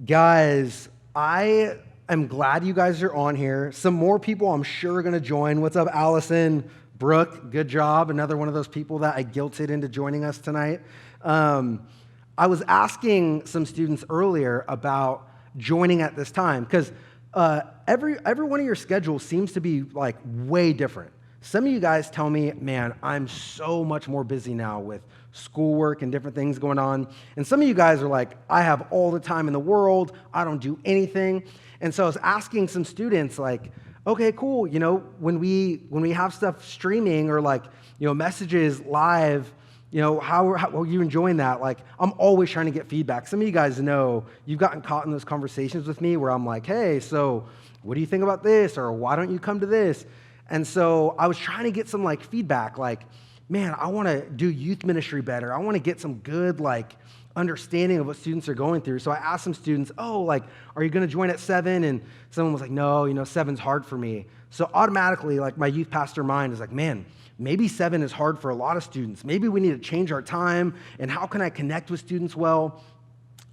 Guys, I am glad you guys are on here. Some more people I'm sure are going to join. What's up, Allison? Brooke, good job. Another one of those people that I guilted into joining us tonight. I was asking some students earlier about joining at this time because every one of your schedules seems to be like way different. Some of you guys tell me, man, I'm so much more busy now with schoolwork and different things going on. And some of you guys are like, I have all the time in the world. I don't do anything. And so I was asking some students like, okay, cool. You know, when we have stuff streaming or like, you know, messages live, you know, how are you enjoying that? Like, I'm always trying to get feedback. Some of you guys know you've gotten caught in those conversations with me where I'm like, hey, so what do you think about this? Or why don't you come to this? And so I was trying to get some like feedback, like, man, I want to do youth ministry better. I want to get some good like understanding of what students are going through. So I asked some students, oh, like, are you going to join at 7? And someone was like, no, you know, 7's hard for me. So automatically, like my youth pastor mind is like, man, maybe 7 is hard for a lot of students. Maybe we need to change our time. And how can I connect with students well?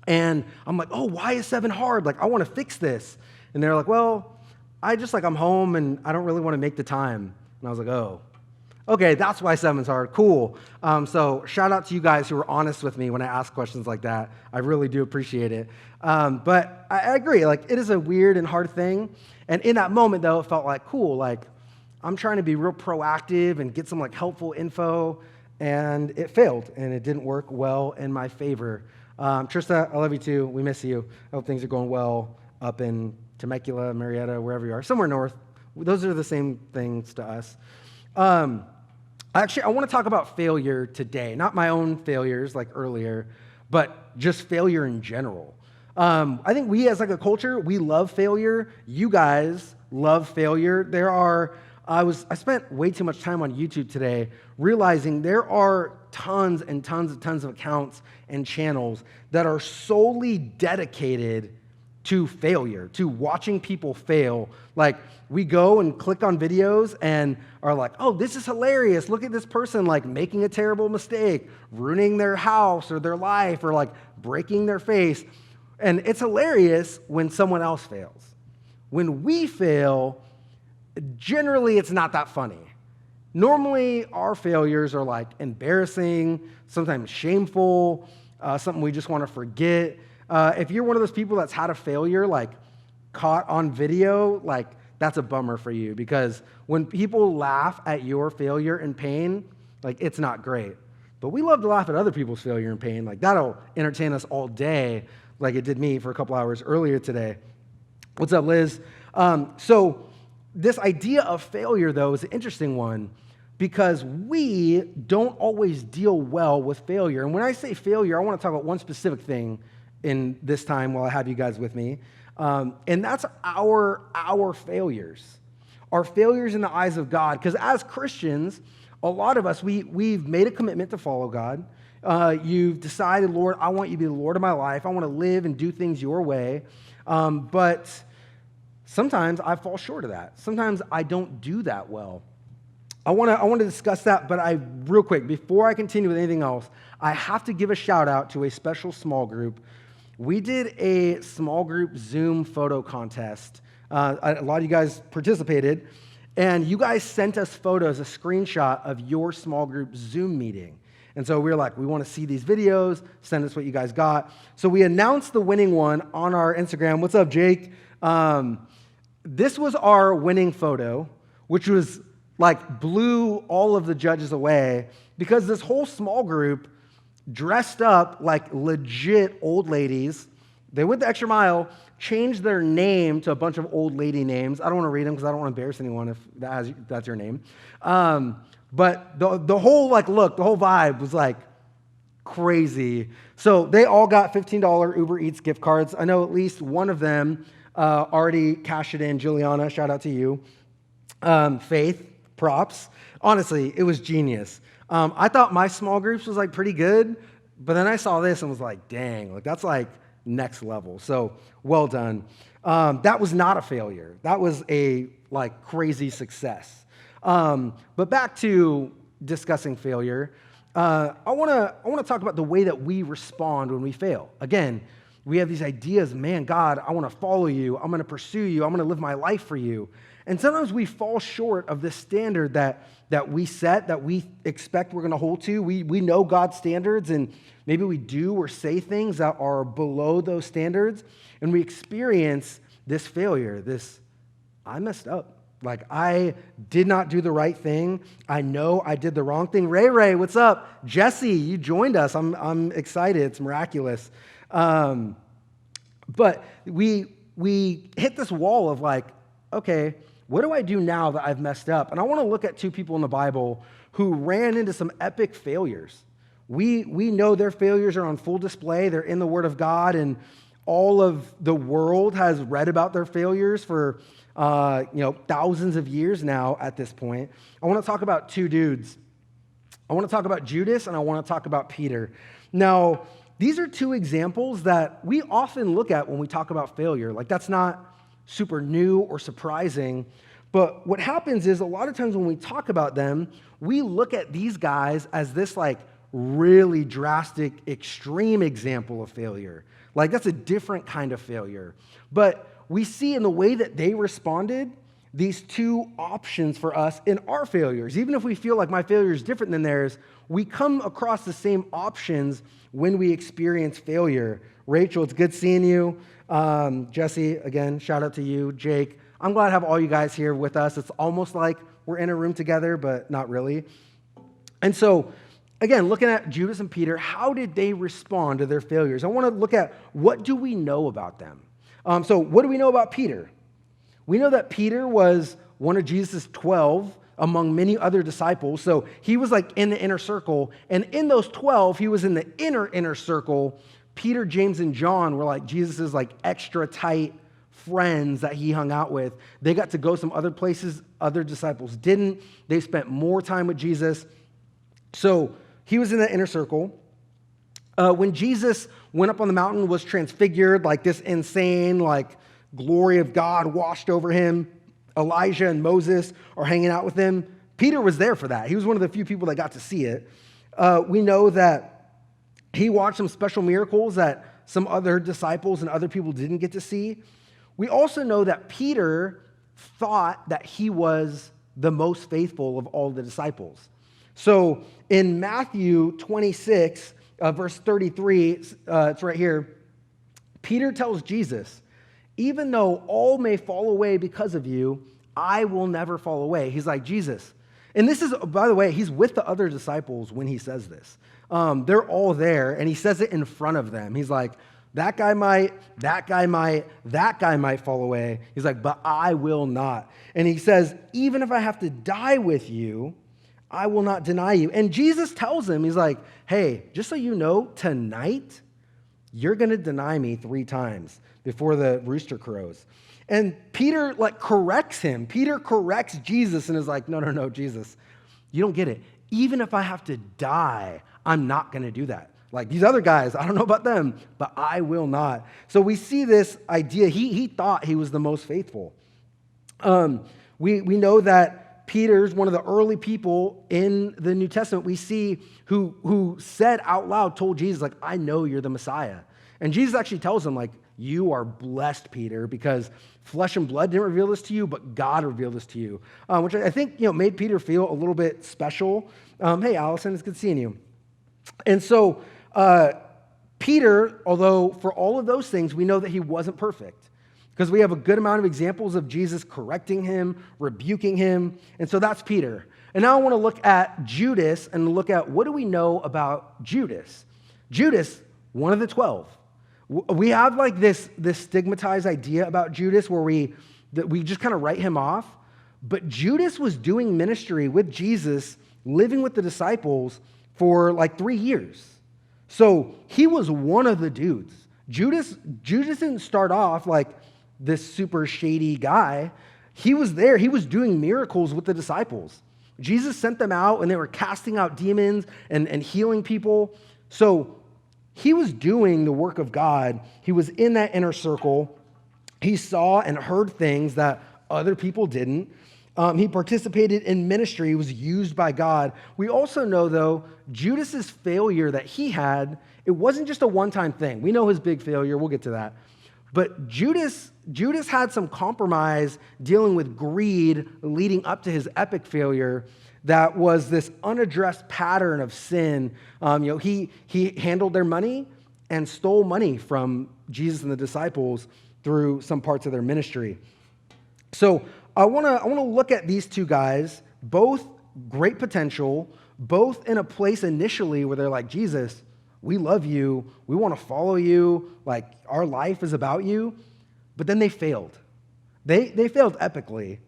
And I'm like, oh, why is 7 hard? Like, I want to fix this. And they're like, well, I'm home and I don't really want to make the time. And I was like, oh, okay, that's why 7's hard. Cool. So shout out to you guys who were honest with me when I ask questions like that. I really do appreciate it. But I agree, like it is a weird and hard thing. And in that moment though, it felt like, cool, like I'm trying to be real proactive and get some like helpful info, and it failed and it didn't work well in my favor. Trista, I love you too. We miss you. I hope things are going well up in Temecula, Marietta, wherever you are, somewhere north. Those are the same things to us. Actually, I want to talk about failure today. Not my own failures like earlier, but just failure in general. I think we as like a culture, we love failure. You guys love failure. I spent way too much time on YouTube today realizing there are tons and tons of accounts and channels that are solely dedicated to failure, to watching people fail. Like we go and click on videos and are like, oh, this is hilarious. Look at this person like making a terrible mistake, ruining their house or their life or like breaking their face. And it's hilarious when someone else fails. When we fail, generally it's not that funny. Normally our failures are like embarrassing, sometimes shameful, something we just want to forget. If you're one of those people that's had a failure, like caught on video, like that's a bummer for you because when people laugh at your failure and pain, like it's not great. But we love to laugh at other people's failure and pain. Like that'll entertain us all day, like it did me for a couple hours earlier today. What's up, Liz? So this idea of failure, though, is an interesting one because we don't always deal well with failure. And when I say failure, I want to talk about one specific thing in this time while I have you guys with me. And that's our failures. Our failures in the eyes of God. Because as Christians, a lot of us, we've made a commitment to follow God. You've decided, Lord, I want you to be the Lord of my life. I want to live and do things your way. But sometimes I fall short of that. Sometimes I don't do that well. I want to discuss that, but real quick, before I continue with anything else, I have to give a shout out to a special small group. We did a small group Zoom photo contest. A lot of you guys participated, and you guys sent us photos, a screenshot of your small group Zoom meeting. And so we were like, we want to see these videos, send us what you guys got. So we announced the winning one on our Instagram. What's up, Jake? This was our winning photo, which was like blew all of the judges away because this whole small group dressed up like legit old ladies. They went the extra mile, changed their name to a bunch of old lady names. I don't want to read them because I don't want to embarrass anyone if that's your name. But the whole like look, the whole vibe was like crazy. So they all got $15 Uber Eats gift cards. I know at least one of them already cashed it in. Juliana, shout out to you. Faith, props. Honestly, it was genius. I thought my small groups was like pretty good, but then I saw this and was like, dang, like that's like next level. So well done. That was not a failure. That was a like crazy success. But back to discussing failure, I want to talk about the way that we respond when we fail. Again, we have these ideas, man, God, I want to follow you. I'm going to pursue you. I'm going to live my life for you. And sometimes we fall short of this standard that we set, that we expect we're going to hold to. We know God's standards, and maybe we do or say things that are below those standards, and we experience this failure, I messed up. Like, I did not do the right thing. I know I did the wrong thing. Ray, what's up? Jesse, you joined us. I'm excited. It's miraculous. But we hit this wall of like, okay, what do I do now that I've messed up? And I want to look at two people in the Bible who ran into some epic failures. We know their failures are on full display. They're in the Word of God, and all of the world has read about their failures for thousands of years now at this point. I want to talk about two dudes. I want to talk about Judas, and I want to talk about Peter. Now, these are two examples that we often look at when we talk about failure. Like, that's not super new or surprising. But what happens is a lot of times when we talk about them, we look at these guys as this like really drastic, extreme example of failure. Like, that's a different kind of failure. But we see in the way that they responded, these two options for us in our failures. Even if we feel like my failure is different than theirs, we come across the same options when we experience failure. Rachel, it's good seeing you. Jesse, again, shout out to you. Jake, I'm glad to have all you guys here with us. It's almost like we're in a room together, but not really. And so, again, looking at Judas and Peter, how did they respond to their failures? I want to look at what do we know about them. So what do we know about Peter? We know that Peter was one of Jesus' 12 among many other disciples. So he was like in the inner circle. And in those 12, he was in the inner circle. Peter, James, and John were like Jesus' like extra tight friends that he hung out with. They got to go some other places other disciples didn't. They spent more time with Jesus. So he was in the inner circle. When Jesus went up on the mountain, was transfigured, like this insane, like glory of God washed over him. Elijah and Moses are hanging out with him. Peter was there for that. He was one of the few people that got to see it. We know that he watched some special miracles that some other disciples and other people didn't get to see. We also know that Peter thought that he was the most faithful of all the disciples. So in Matthew 26, verse 33, it's right here, Peter tells Jesus, even though all may fall away because of you, I will never fall away. He's like, Jesus. And this is, by the way, he's with the other disciples when he says this. They're all there, and he says it in front of them. He's like, that guy might fall away. He's like, but I will not. And he says, even if I have to die with you, I will not deny you. And Jesus tells him, he's like, hey, just so you know, tonight, you're going to deny me 3 times before the rooster crows. And Peter corrects him. Peter corrects Jesus and is like, no, Jesus, you don't get it. Even if I have to die, I'm not going to do that. Like these other guys, I don't know about them, but I will not. So we see this idea. He thought he was the most faithful. We know that Peter's one of the early people in the New Testament we see who said out loud, told Jesus, like, I know you're the Messiah. And Jesus actually tells him, like, you are blessed, Peter, because flesh and blood didn't reveal this to you, but God revealed this to you, which I think made Peter feel a little bit special. Hey, Allison, it's good seeing you. And so Peter, although for all of those things, we know that he wasn't perfect because we have a good amount of examples of Jesus correcting him, rebuking him. And so that's Peter. And now I want to look at Judas and look at what do we know about Judas. Judas, one of the 12. We have like this stigmatized idea about Judas where we just kind of write him off. But Judas was doing ministry with Jesus, living with the disciples for like 3 years. So he was one of the dudes. Judas didn't start off like this super shady guy. He was there. He was doing miracles with the disciples. Jesus sent them out and they were casting out demons and healing people. So he was doing the work of God. He was in that inner circle. He saw and heard things that other people didn't. He participated in ministry. He was used by God. We also know, though, Judas's failure that he had, it wasn't just a one-time thing. We know his big failure. We'll get to that. But Judas had some compromise dealing with greed leading up to his epic failure that was this unaddressed pattern of sin. He handled their money and stole money from Jesus and the disciples through some parts of their ministry. So I want to look at these two guys, both great potential, both in a place initially where they're like, Jesus, we love you, we want to follow you, like our life is about you, but then they failed. They failed epically.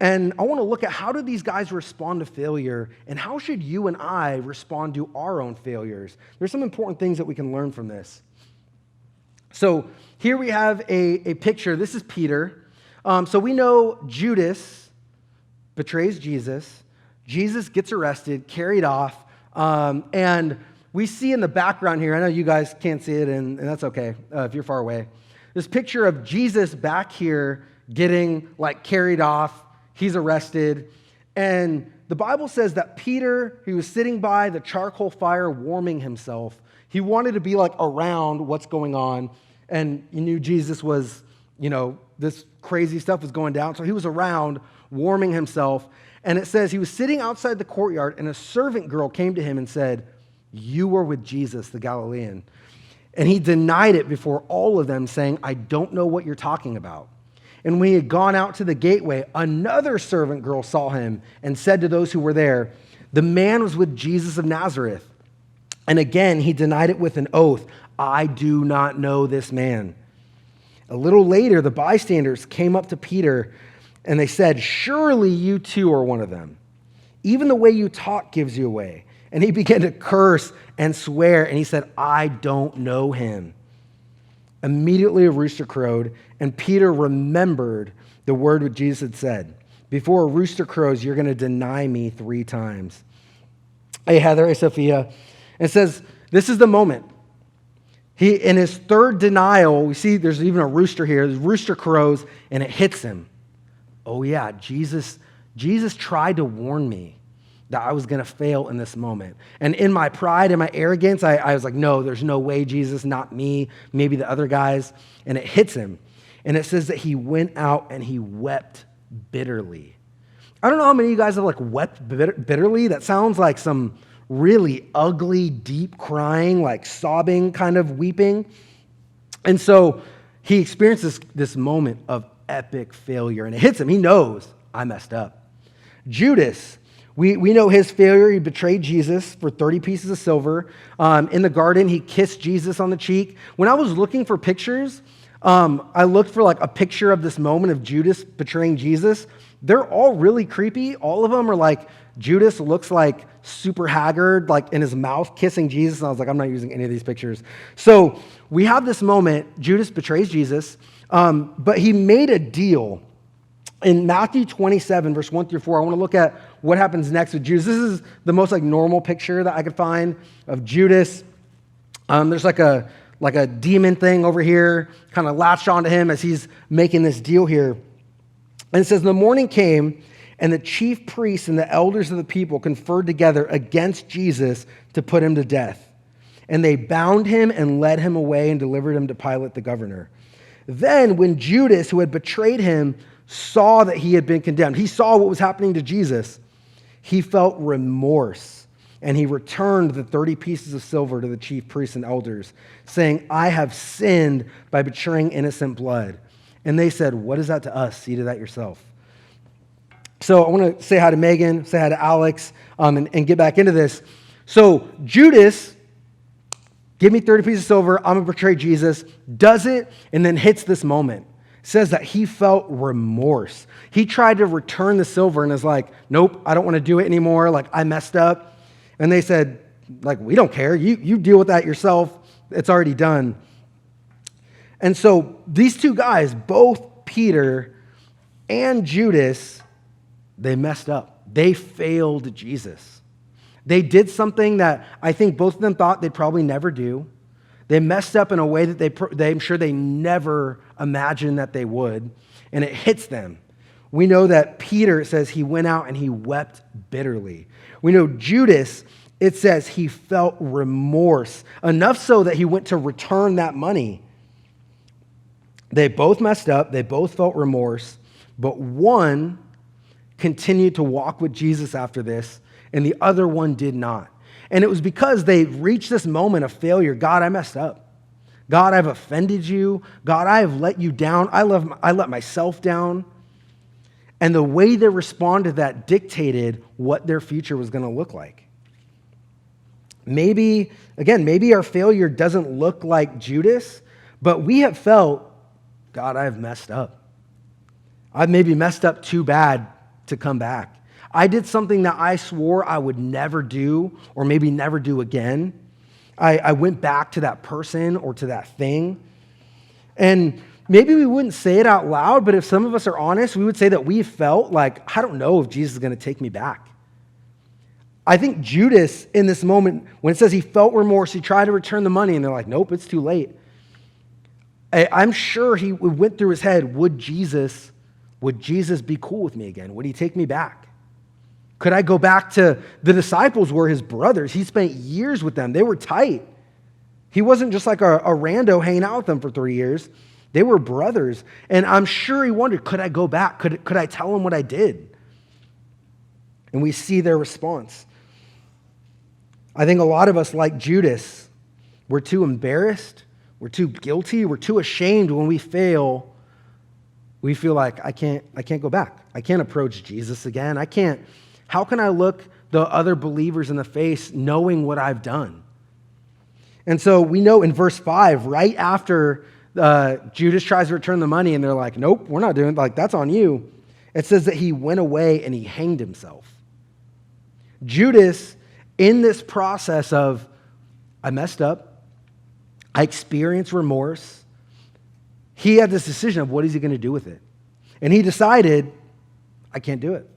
And I want to look at how do these guys respond to failure, and how should you and I respond to our own failures? There's some important things that we can learn from this. So here we have a picture. This is Peter. So we know Judas betrays Jesus. Jesus gets arrested, carried off, and we see in the background here, I know you guys can't see it, and that's okay if you're far away. This picture of Jesus back here getting carried off. He's arrested. And the Bible says that Peter, he was sitting by the charcoal fire warming himself. He wanted to be around what's going on. And he knew Jesus was, this crazy stuff was going down. So he was around warming himself. And it says he was sitting outside the courtyard, and a servant girl came to him and said, "You were with Jesus, the Galilean." And he denied it before all of them, saying, "I don't know what you're talking about." And when he had gone out to the gateway, another servant girl saw him and said to those who were there, "The man was with Jesus of Nazareth." And again, he denied it with an oath, "I do not know this man." A little later, the bystanders came up to Peter and they said, "Surely you too are one of them. Even the way you talk gives you away." And he began to curse and swear, and he said, "I don't know him." Immediately a rooster crowed, and Peter remembered the word what Jesus had said. "Before a rooster crows, you're going to deny me 3 times. Hey, Heather, hey, Sophia. It says, this is the moment. In his third denial, we see there's even a rooster here. The rooster crows, and it hits him. Oh, yeah, Jesus tried to warn me that I was going to fail in this moment. And in my pride and my arrogance, I was like, no, there's no way, Jesus, not me, maybe the other guys. And it hits him. And it says that he went out and he wept bitterly. I don't know how many of you guys have wept bitterly. That sounds like some really ugly, deep crying, sobbing kind of weeping. And so he experiences this moment of epic failure, and it hits him. He knows, I messed up. Judas, we know his failure. He betrayed Jesus for 30 pieces of silver. In the garden, he kissed Jesus on the cheek. When I was looking for pictures, I looked for a picture of this moment of Judas betraying Jesus. They're all really creepy. All of them are Judas looks super haggard, in his mouth kissing Jesus. And I was like, I'm not using any of these pictures. So we have this moment. Judas betrays Jesus, but he made a deal. In Matthew 27, verse 1 through 4, I want to look at what happens next with Judas. This is the most normal picture that I could find of Judas. There's a demon thing over here, kind of latched onto him as he's making this deal here. And it says, the morning came, and the chief priests and the elders of the people conferred together against Jesus to put him to death. And they bound him and led him away and delivered him to Pilate the governor. Then when Judas, who had betrayed him, saw that he had been condemned, he saw what was happening to Jesus, he felt remorse, and he returned the 30 pieces of silver to the chief priests and elders, saying, I have sinned by betraying innocent blood. And they said, what is that to us? See to that yourself. So I want to say hi to Megan, say hi to Alex, and get back into this. So Judas, give me 30 pieces of silver, I'm going to betray Jesus, does it, and then hits this moment. Says that he felt remorse. He tried to return the silver and is like, nope, I don't want to do it anymore. I messed up. And they said, we don't care. You deal with that yourself. It's already done. And so these two guys, both Peter and Judas, they messed up. They failed Jesus. They did something that I think both of them thought they'd probably never do. They messed up in a way that I'm sure they never imagined that they would, and it hits them. We know that Peter, it says he went out and he wept bitterly. We know Judas, it says he felt remorse, enough so that he went to return that money. They both messed up. They both felt remorse, but one continued to walk with Jesus after this, and the other one did not. And it was because they reached this moment of failure. God, I messed up. God, I've offended you. God, I have let you down. I let myself down. And the way they responded to that dictated what their future was going to look like. Maybe our failure doesn't look like Judas, but we have felt, God, I've messed up. I've maybe messed up too bad to come back. I did something that I swore I would never do, or maybe never do again. I went back to that person or to that thing. And maybe we wouldn't say it out loud, but if some of us are honest, we would say that we felt like, I don't know if Jesus is going to take me back. I think Judas, in this moment, when it says he felt remorse, he tried to return the money, and they're like, nope, it's too late. I'm sure he went through his head, would Jesus be cool with me again? Would he take me back? Could I go back to the disciples were his brothers? He spent years with them. They were tight. He wasn't just like a rando hanging out with them for 3 years. They were brothers. And I'm sure he wondered, could I go back? Could I tell him what I did? And we see their response. I think a lot of us, like Judas, we're too embarrassed, we're too guilty, we're too ashamed when we fail. We feel like, I can't go back. I can't approach Jesus again. How can I look the other believers in the face knowing what I've done? And so we know in verse 5, right after Judas tries to return the money and they're like, nope, we're not doing it. Like, that's on you. It says that he went away and he hanged himself. Judas, in this process of, I messed up, I experienced remorse, he had this decision of what is he going to do with it. And he decided, I can't do it.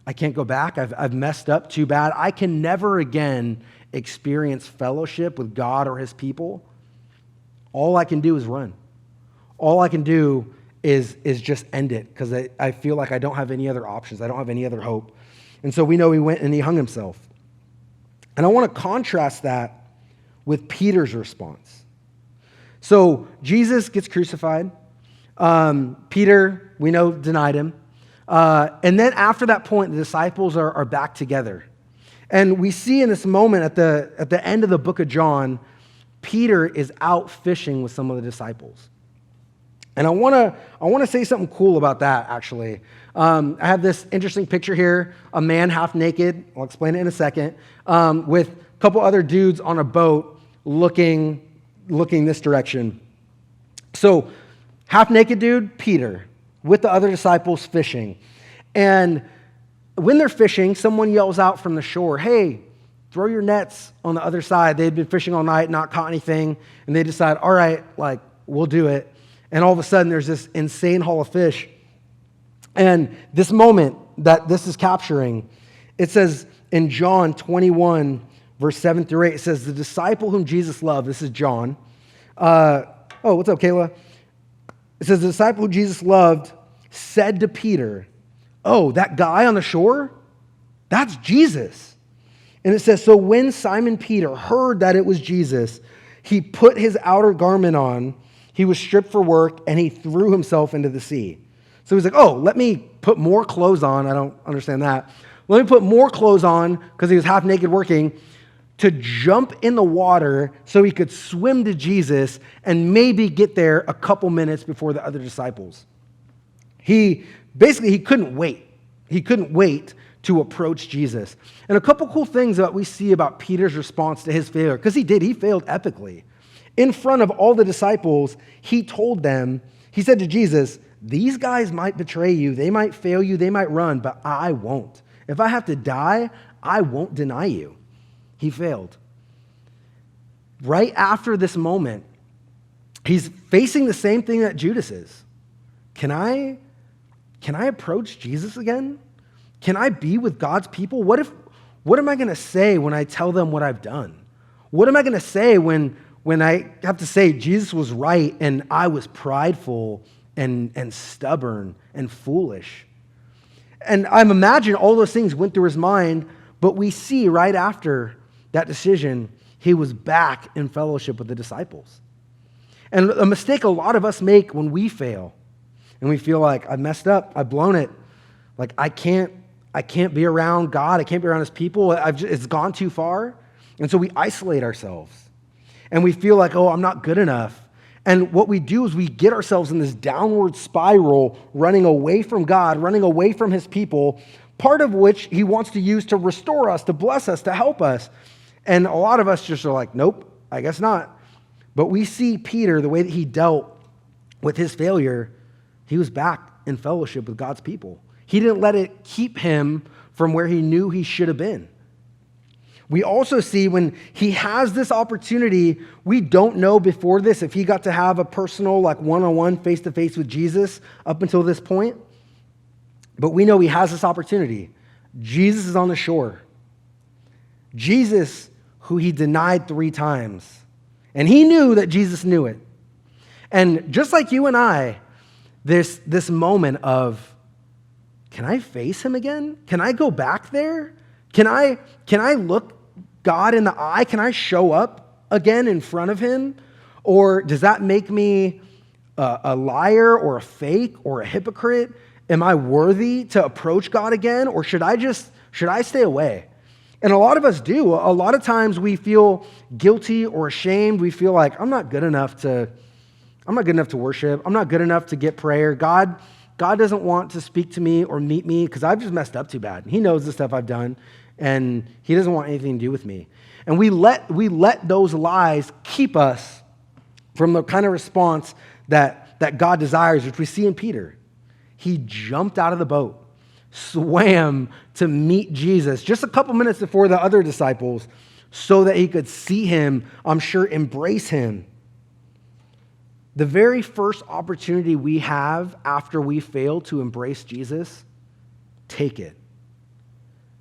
I can't go back. I've messed up too bad. I can never again experience fellowship with God or his people. All I can do is run. All I can do is just end it because I feel like I don't have any other options. I don't have any other hope. And so we know he went and he hung himself. And I want to contrast that with Peter's response. So Jesus gets crucified. Peter, we know, denied him. And then after that point, the disciples are back together. And we see in this moment at the end of the book of John, Peter is out fishing with some of the disciples. And I want to say something cool about that, actually. I have this interesting picture here, a man half naked, I'll explain it in a second, with a couple other dudes on a boat looking this direction. So half naked dude, Peter, with the other disciples fishing. And when they're fishing, someone yells out from the shore, hey, throw your nets on the other side. They'd been fishing all night, not caught anything. And they decide, all right, like, we'll do it. And all of a sudden, there's this insane haul of fish. And this moment that this is capturing, it says in John 21, verse 7 through 8, it says, the disciple whom Jesus loved, this is John. What's up, Kayla? It says, the disciple who Jesus loved said to Peter, oh, that guy on the shore? That's Jesus. And it says, so when Simon Peter heard that it was Jesus, he put his outer garment on, he was stripped for work, and he threw himself into the sea. So he's like, oh, let me put more clothes on. I don't understand that. Let me put more clothes on, because he was half naked working, to jump in the water so he could swim to Jesus and maybe get there a couple minutes before the other disciples. He couldn't wait. He couldn't wait to approach Jesus. And a couple cool things that we see about Peter's response to his failure, because he failed epically. In front of all the disciples, he told them, he said to Jesus, these guys might betray you, they might fail you, they might run, but I won't. If I have to die, I won't deny you. He failed. Right after this moment, he's facing the same thing that Judas is. Can I approach Jesus again? Can I be with God's people? What am I going to say when I tell them what I've done? What am I going to say when I have to say Jesus was right and I was prideful and stubborn and foolish? And I imagine all those things went through his mind, but we see right after that decision, he was back in fellowship with the disciples. And a mistake a lot of us make when we fail and we feel like I've messed up, I've blown it, like I can't be around God, I can't be around his people, it's gone too far. And so we isolate ourselves and we feel like, oh, I'm not good enough. And what we do is we get ourselves in this downward spiral, running away from God, running away from his people, part of which he wants to use to restore us, to bless us, to help us. And a lot of us just are like, nope, I guess not. But we see Peter, the way that he dealt with his failure, he was back in fellowship with God's people. He didn't let it keep him from where he knew he should have been. We also see when he has this opportunity, we don't know before this if he got to have a personal, like one-on-one, face-to-face with Jesus up until this point. But we know he has this opportunity. Jesus is on the shore. Jesus, who he denied 3 times. And he knew that Jesus knew it. And just like you and I, there's this moment of, can I face him again? Can I go back there? Can I look God in the eye? Can I show up again in front of him? Or does that make me a liar or a fake or a hypocrite? Am I worthy to approach God again? Or should I stay away? And a lot of us do. A lot of times we feel guilty or ashamed. We feel like I'm not good enough to worship. I'm not good enough to get prayer. God doesn't want to speak to me or meet me because I've just messed up too bad. He knows the stuff I've done, and he doesn't want anything to do with me. And we let those lies keep us from the kind of response that God desires, which we see in Peter. He jumped out of the boat, swam to meet Jesus just a couple minutes before the other disciples so that he could see him, I'm sure, embrace him. The very first opportunity we have after we fail to embrace Jesus, take it.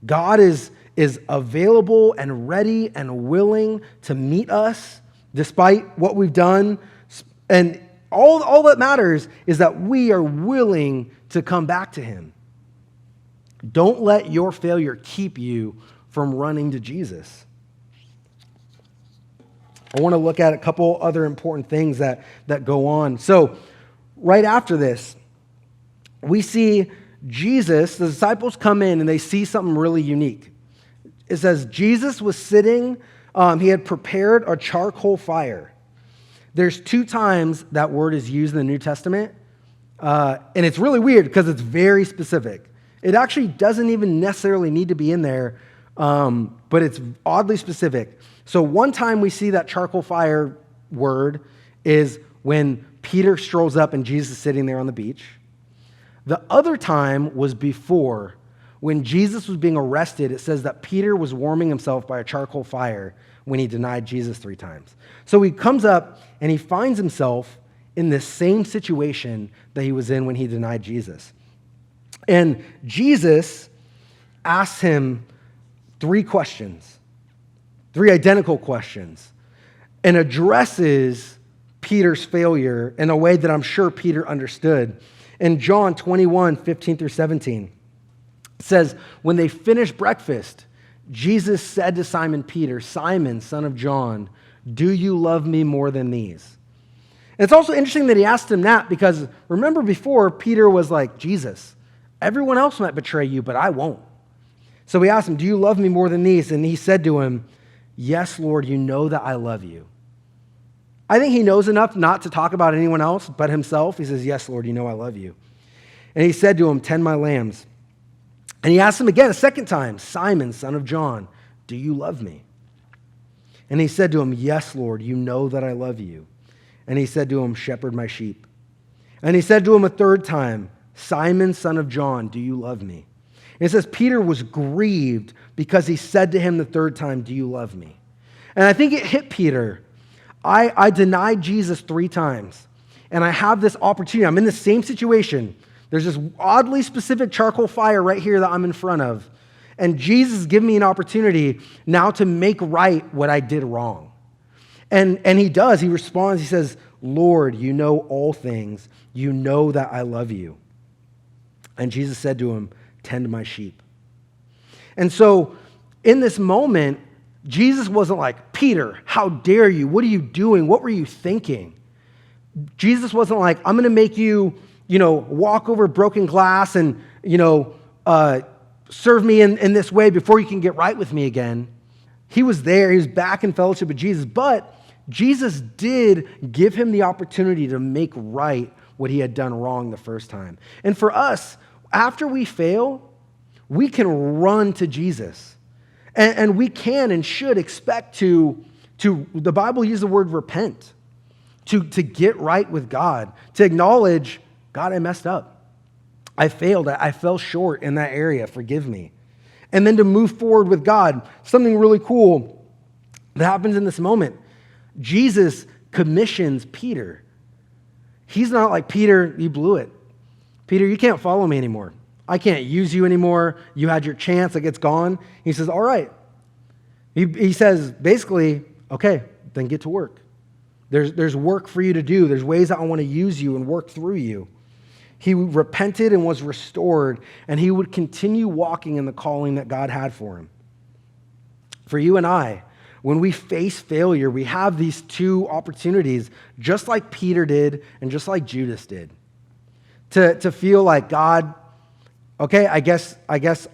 God is available and ready and willing to meet us despite what we've done. And all that matters is that we are willing to come back to him. Don't let your failure keep you from running to Jesus. I want to look at a couple other important things that go on. So right after this, we see Jesus, the disciples come in and they see something really unique. It says, Jesus was sitting, he had prepared a charcoal fire. There's 2 times that word is used in the New Testament, and it's really weird because it's very specific. It actually doesn't even necessarily need to be in there, but it's oddly specific. So one time we see that charcoal fire word is when Peter strolls up and Jesus is sitting there on the beach. The other time was before, when Jesus was being arrested. It says that Peter was warming himself by a charcoal fire when he denied Jesus 3 times. So he comes up and he finds himself in the same situation that he was in when he denied Jesus. And Jesus asks him 3 questions, 3 identical questions, and addresses Peter's failure in a way that I'm sure Peter understood. In John 21, 15 through 17, it says, when they finished breakfast, Jesus said to Simon Peter, Simon, son of John, do you love me more than these? And it's also interesting that he asked him that because remember before, Peter was like, Jesus, everyone else might betray you, but I won't. So he asked him, do you love me more than these? And he said to him, yes, Lord, you know that I love you. I think he knows enough not to talk about anyone else but himself. He says, yes, Lord, you know I love you. And he said to him, tend my lambs. And he asked him again a second time, Simon, son of John, do you love me? And he said to him, yes, Lord, you know that I love you. And he said to him, shepherd my sheep. And he said to him a third time, Simon, son of John, do you love me? And it says Peter was grieved because he said to him the third time, do you love me? And I think it hit Peter. I denied Jesus 3 times, and I have this opportunity. I'm in the same situation. There's this oddly specific charcoal fire right here that I'm in front of, and Jesus is giving me an opportunity now to make right what I did wrong. And he does. He responds. He says, Lord, you know all things. You know that I love you. And Jesus said to him, tend my sheep. And so in this moment, Jesus wasn't like, Peter, how dare you? What are you doing? What were you thinking? Jesus wasn't like, I'm going to make you, walk over broken glass and, serve me in this way before you can get right with me again. He was there. He was back in fellowship with Jesus. But Jesus did give him the opportunity to make right what he had done wrong the first time. And for us, after we fail, we can run to Jesus. And we can and should expect to the Bible uses the word repent, to get right with God, to acknowledge, God, I messed up. I failed. I fell short in that area. Forgive me. And then to move forward with God. Something really cool that happens in this moment. Jesus commissions Peter. He's not like, Peter, you blew it. Peter, you can't follow me anymore. I can't use you anymore. You had your chance. Like, it's gone. He says, all right. He says, basically, okay, then get to work. There's work for you to do. There's ways that I want to use you and work through you. He repented and was restored, and he would continue walking in the calling that God had for him. For you and I, when we face failure, we have these two opportunities, just like Peter did and just like Judas did, to feel like, God, okay, I guess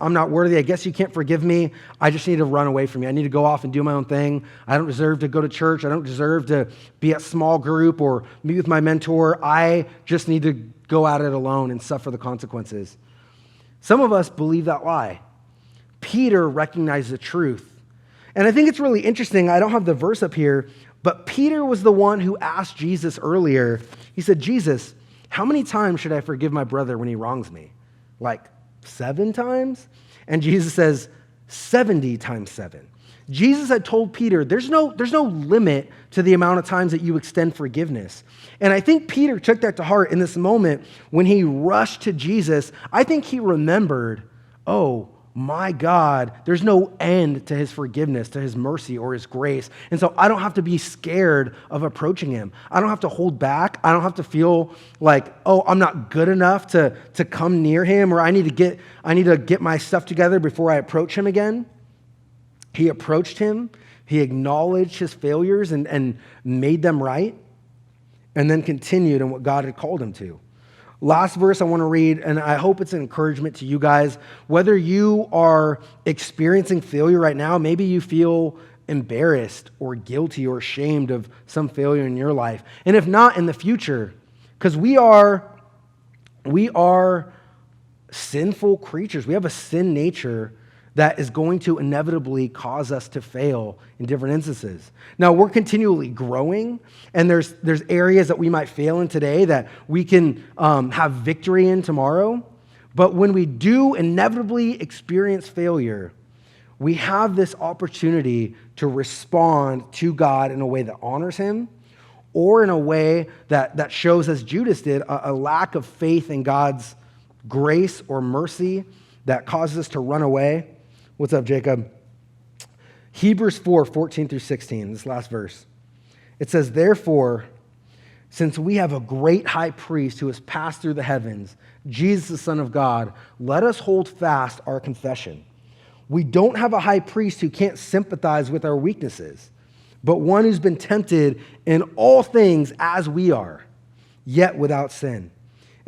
I'm not worthy. I guess you can't forgive me. I just need to run away from you. I need to go off and do my own thing. I don't deserve to go to church. I don't deserve to be at small group or meet with my mentor. I just need to go at it alone and suffer the consequences. Some of us believe that lie. Peter recognized the truth. And I think it's really interesting. I don't have the verse up here, but Peter was the one who asked Jesus earlier. He said, Jesus, how many times should I forgive my brother when he wrongs me? Like 7 times? And Jesus says 70 times 7. Jesus had told Peter, there's no limit to the amount of times that you extend forgiveness. And I think Peter took that to heart in this moment when he rushed to Jesus. I think he remembered, oh my God, there's no end to his forgiveness, to his mercy or his grace. And so I don't have to be scared of approaching him. I don't have to hold back. I don't have to feel like, oh, I'm not good enough to come near him, or I need to get my stuff together before I approach him again. He approached him. He acknowledged his failures and made them right, and then continued in what God had called him to. Last verse I want to read, and I hope it's an encouragement to you guys. Whether you are experiencing failure right now, maybe you feel embarrassed or guilty or ashamed of some failure in your life. And if not, in the future, because we are sinful creatures. We have a sin nature that is going to inevitably cause us to fail in different instances. Now, we're continually growing, and there's areas that we might fail in today that we can have victory in tomorrow. But when we do inevitably experience failure, we have this opportunity to respond to God in a way that honors him, or in a way that shows, as Judas did, a lack of faith in God's grace or mercy that causes us to run away. What's up, Jacob? Hebrews 4:14-16, this last verse. It says, therefore, since we have a great high priest who has passed through the heavens, Jesus, the Son of God, let us hold fast our confession. We don't have a high priest who can't sympathize with our weaknesses, but one who's been tempted in all things as we are, yet without sin.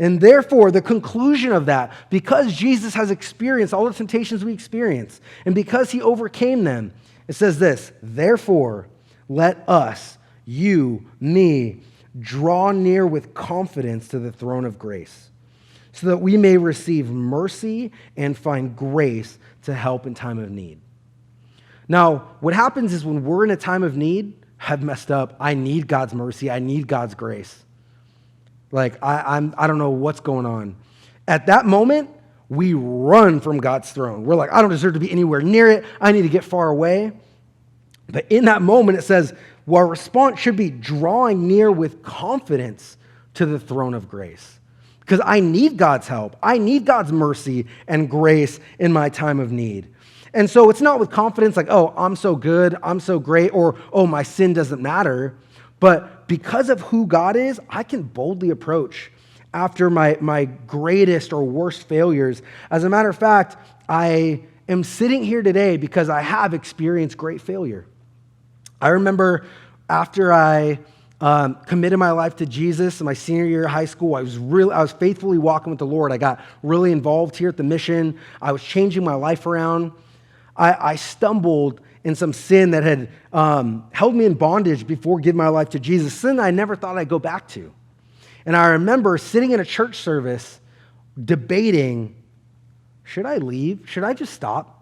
And therefore, the conclusion of that, because Jesus has experienced all the temptations we experience, and because he overcame them, it says this, therefore, let us, you, me, draw near with confidence to the throne of grace, so that we may receive mercy and find grace to help in time of need. Now, what happens is when we're in a time of need, I've messed up, I need God's mercy, I need God's grace. Like, I don't know what's going on. At that moment, we run from God's throne. We're like, I don't deserve to be anywhere near it. I need to get far away. But in that moment, it says, well, our response should be drawing near with confidence to the throne of grace. Because I need God's help. I need God's mercy and grace in my time of need. And so it's not with confidence like, oh, I'm so good, I'm so great, or, oh, my sin doesn't matter. But because of who God is, I can boldly approach after my greatest or worst failures. As a matter of fact, I am sitting here today because I have experienced great failure. I remember after I committed my life to Jesus in my senior year of high school, I was faithfully walking with the Lord. I got really involved here at the mission. I was changing my life around. I stumbled in some sin that had held me in bondage before giving my life to Jesus, sin I never thought I'd go back to. And I remember sitting in a church service debating, should I leave? Should I just stop?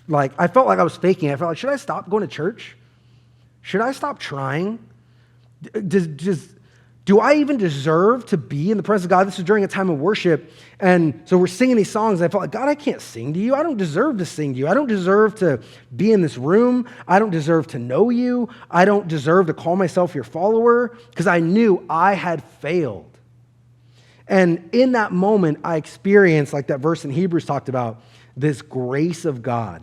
Like, I felt like I was faking it. I felt like, should I stop going to church? Should I stop trying? Do I even deserve to be in the presence of God? This was during a time of worship. And so we're singing these songs. And I felt like, God, I can't sing to you. I don't deserve to sing to you. I don't deserve to be in this room. I don't deserve to know you. I don't deserve to call myself your follower, because I knew I had failed. And in that moment, I experienced, like that verse in Hebrews talked about, this grace of God.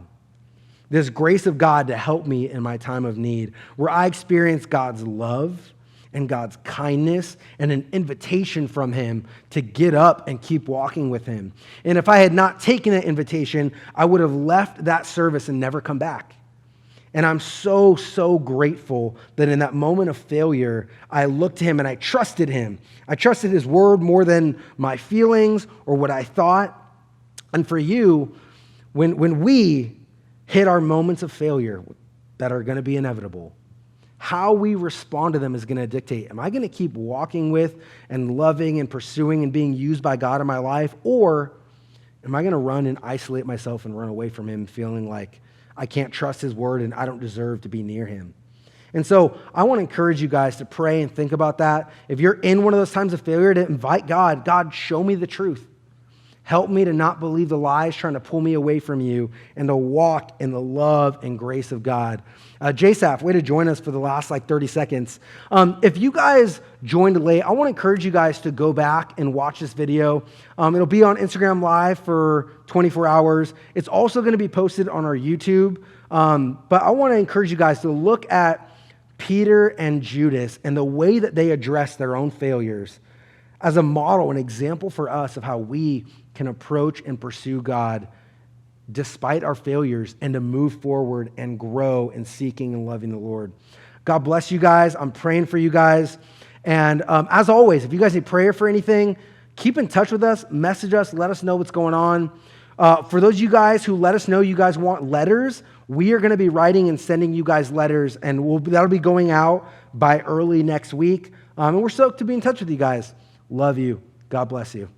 This grace of God to help me in my time of need, where I experienced God's love and God's kindness and an invitation from him to get up and keep walking with him. And if I had not taken that invitation, I would have left that service and never come back. And I'm so, so grateful that in that moment of failure, I looked to him and I trusted him. I trusted his word more than my feelings or what I thought. And for you, when we hit our moments of failure that are going to be inevitable, how we respond to them is going to dictate, am I going to keep walking with and loving and pursuing and being used by God in my life, or am I going to run and isolate myself and run away from him, feeling like I can't trust his word and I don't deserve to be near him? And so I want to encourage you guys to pray and think about that. If you're in one of those times of failure, to invite God, God, show me the truth. Help me to not believe the lies trying to pull me away from you, and to walk in the love and grace of God. JSAF, way to join us for the last 30 seconds. If you guys joined late, I want to encourage you guys to go back and watch this video. It'll be on Instagram Live for 24 hours. It's also going to be posted on our YouTube. But I want to encourage you guys to look at Peter and Judas and the way that they address their own failures as a model, an example for us of how we can approach and pursue God despite our failures, and to move forward and grow in seeking and loving the Lord. God bless you guys. I'm praying for you guys. And as always, if you guys need prayer for anything, keep in touch with us, message us, let us know what's going on. For those of you guys who let us know you guys want letters, we are going to be writing and sending you guys letters, and that'll be going out by early next week. And we're stoked to be in touch with you guys. Love you. God bless you.